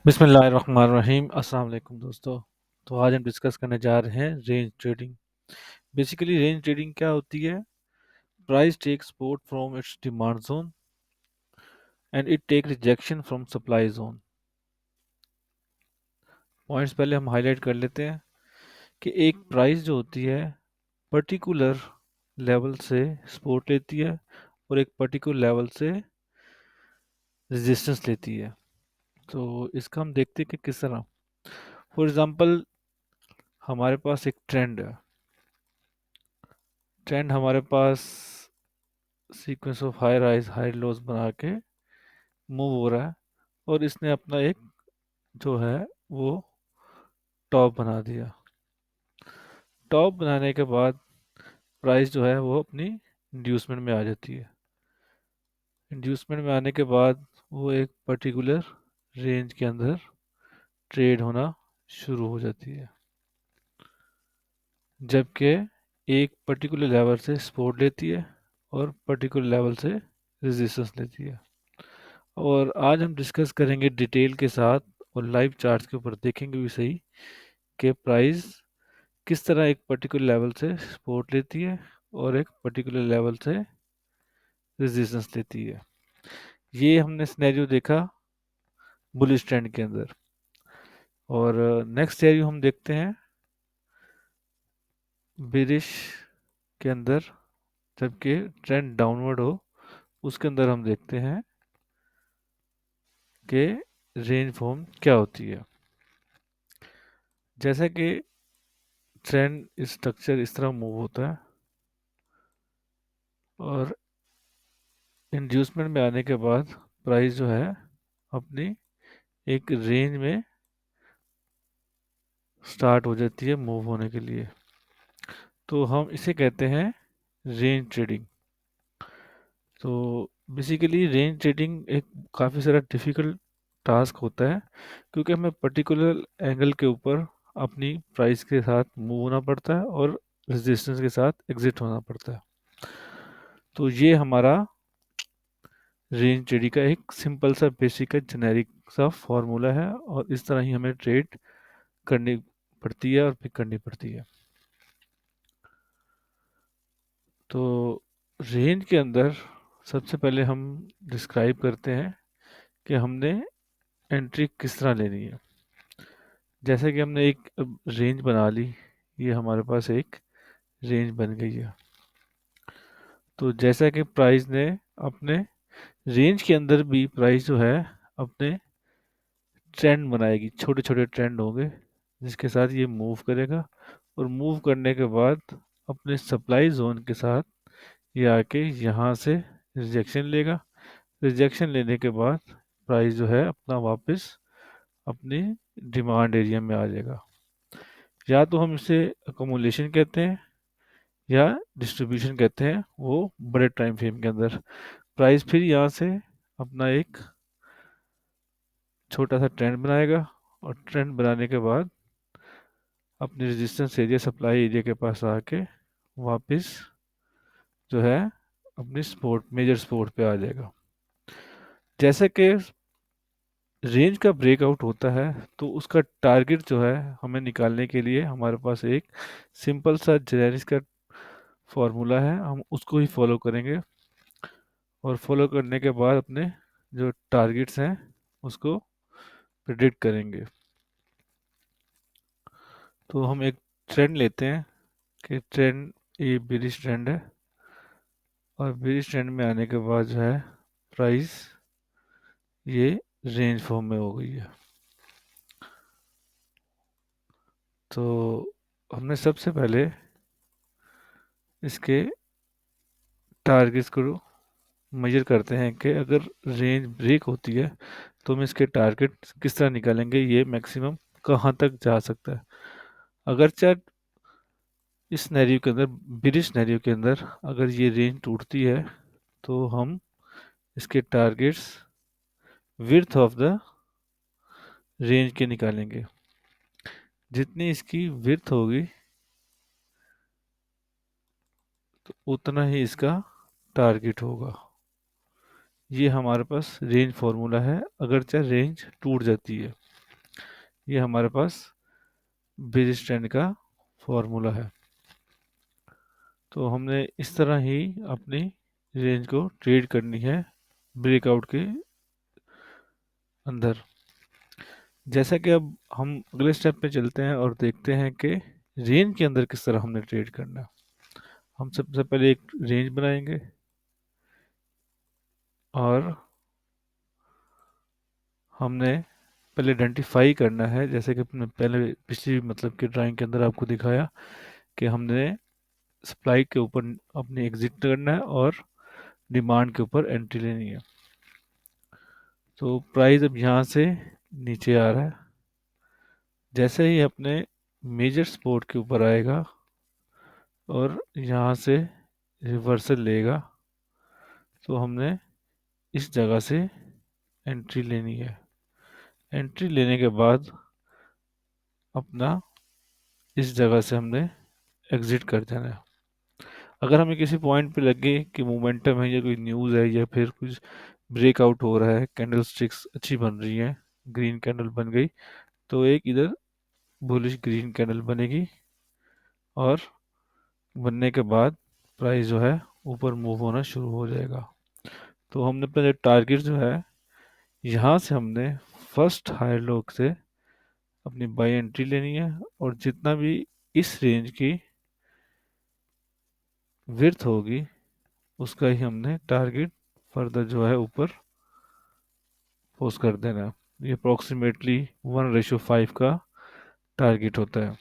बिस्मिल्लाहिर्रहमानिर्रहीम। अस्सलाम वालेकुम दोस्तों। तो आज हम डिस्कस करने जा रहे हैं range trading. Basically range trading क्या होती है? Price take support from its demand zone and it take rejection from supply zone. Points पहले हम हाईलाइट कर लेते हैं कि एक प्राइस जो होती है पर्टिकुलर लेवल से सपोर्ट लेती है और एक पर्टिकुलर लेवल से रेजिस्टेंस लेती है। तो इसका हम देखते हैं कि किस तरह। फॉर एग्जांपल, हमारे पास एक ट्रेंड है। ट्रेंड हमारे पास sequence of high rise high lows बना के मूव हो रहा है और इसने अपना एक जो है वो टॉप बना दिया। टॉप बनाने के बाद प्राइस जो है वो अपनी इंड्यूसमेंट में आ जाती है। इंड्यूसमेंट में आने के बाद वो एक पर्टिकुलर रेंज के अंदर ट्रेड होना शुरू हो जाती है, जबकि एक पर्टिकुलर लेवल से सपोर्ट लेती है और पर्टिकुलर लेवल से रेजिस्टेंस लेती है। और आज हम डिस्कस करेंगे डिटेल के साथ और लाइव चार्ट्स के ऊपर देखेंगे भी सही कि प्राइस किस तरह एक पर्टिकुलर लेवल से सपोर्ट लेती है और एक पर्टिकुलर लेवल से रेजिस्टेंस लेती है। ये हमने सिनेरियो देखा बुलिश ट्रेंड के अंदर। और नेक्स्ट सिनेरियो हम देखते हैं बेरिश के अंदर, जबकि ट्रेंड डाउनवर्ड हो उसके अंदर हम देखते हैं कि रेंज फॉर्म क्या होती है। जैसा कि ट्रेंड स्ट्रक्चर इस तरह मूव होता है और इंड्यूसमेंट में आने के बाद प्राइस जो है अपनी एक रेंज में स्टार्ट हो जाती है मूव होने के लिए। तो हम इसे कहते हैं रेंज ट्रेडिंग। तो बेसिकली रेंज ट्रेडिंग एक काफ़ी सारा डिफ़िकल्ट टास्क होता है, क्योंकि हमें पर्टिकुलर एंगल के ऊपर अपनी प्राइस के साथ मूव होना पड़ता है और रेजिस्टेंस के साथ एग्जिट होना पड़ता है। तो ये हमारा रेंज ट्रेडिंग का एक सिंपल सा बेसिक जेनेरिक सा फॉर्मूला है और इस तरह ही हमें ट्रेड करनी पड़ती है और पिक करनी पड़ती है। तो रेंज के अंदर सबसे पहले हम डिस्क्राइब करते हैं कि हमने एंट्री किस तरह लेनी है। जैसे कि हमने एक रेंज बना ली, ये हमारे पास एक रेंज बन गई है। तो जैसा कि प्राइस ने अपने रेंज के अंदर भी प्राइस जो है अपने ट्रेंड बनाएगी, छोटे छोटे ट्रेंड होंगे जिसके साथ ये मूव करेगा और मूव करने के बाद अपने सप्लाई जोन के साथ ये आके यहाँ से रिजेक्शन लेगा। रिजेक्शन लेने के बाद प्राइस जो है अपना वापस अपनी डिमांड एरिया में आ जाएगा। या तो हम इसे अकोमोलेशन कहते हैं या डिस्ट्रीब्यूशन कहते हैं, वो बड़े टाइम फ्रेम के अंदर प्राइस फिर यहाँ से अपना एक छोटा सा ट्रेंड बनाएगा और ट्रेंड बनाने के बाद अपनी रेजिस्टेंस एरिया सप्लाई एरिया के पास आके वापस जो है अपनी सपोर्ट मेजर सपोर्ट पे आ जाएगा। जैसे कि रेंज का ब्रेकआउट होता है तो उसका टारगेट जो है हमें निकालने के लिए हमारे पास एक सिंपल सा जेनेरिक का फॉर्मूला है, हम उसको ही फॉलो करेंगे और फॉलो करने के बाद अपने जो टारगेट्स हैं उसको प्रिडिक्ट करेंगे। तो हम एक ट्रेंड लेते हैं कि ट्रेंड ये बेरिश ट्रेंड है और बेरिश ट्रेंड में आने के बाद जो है प्राइस ये रेंज फॉर्म में हो गई है। तो हमने सबसे पहले इसके टारगेट्स को मेजर करते हैं कि अगर रेंज ब्रेक होती है तो हम इसके टारगेट किस तरह निकालेंगे, ये मैक्सिमम कहाँ तक जा सकता है। अगर चाहे इस सिनेरियो के अंदर, बिरिश सिनेरियो के अंदर अगर ये रेंज टूटती है तो हम इसके targets width of the range के निकालेंगे। जितनी इसकी विड्थ होगी तो उतना ही इसका टारगेट होगा। ये हमारे पास रेंज फॉर्मूला है अगर चाहे रेंज टूट जाती है। ये हमारे पास बेसिस ट्रेंड का फॉर्मूला है। तो हमने इस तरह ही अपनी रेंज को ट्रेड करनी है ब्रेकआउट के अंदर। जैसा कि अब हम अगले स्टेप पे चलते हैं और देखते हैं कि रेंज के अंदर किस तरह हमने ट्रेड करना है। हम सबसे पहले एक रेंज बनाएंगे और हमने पहले आइडेंटिफाई करना है, जैसे कि अपने पहले पिछली मतलब कि ड्राइंग के अंदर आपको दिखाया कि हमने सप्लाई के ऊपर अपनी एग्जिट करना है और डिमांड के ऊपर एंट्री लेनी है। तो प्राइस अब यहाँ से नीचे आ रहा है, जैसे ही अपने मेजर सपोर्ट के ऊपर आएगा और यहाँ से रिवर्सल लेगा, तो हमने इस जगह से एंट्री लेनी है। एंट्री लेने के बाद अपना इस जगह से हमने एग्जिट कर देना है। अगर हमें किसी पॉइंट पे लगे कि मोमेंटम है या कोई न्यूज़ है या फिर कुछ ब्रेकआउट हो रहा है, कैंडल स्टिक्स अच्छी बन रही हैं, ग्रीन कैंडल बन गई, तो एक इधर बुलिश ग्रीन कैंडल बनेगी और बनने के बाद प्राइस जो है ऊपर मूव होना शुरू हो जाएगा। तो हमने अपना टारगेट जो है, यहाँ से हमने फर्स्ट हायर लो से अपनी बाई एंट्री लेनी है और जितना भी इस रेंज की विड्थ होगी उसका ही हमने टारगेट फर्दर जो है ऊपर पोस्ट कर देना है। ये अप्रोक्सीमेटली 1:5 का टारगेट होता है।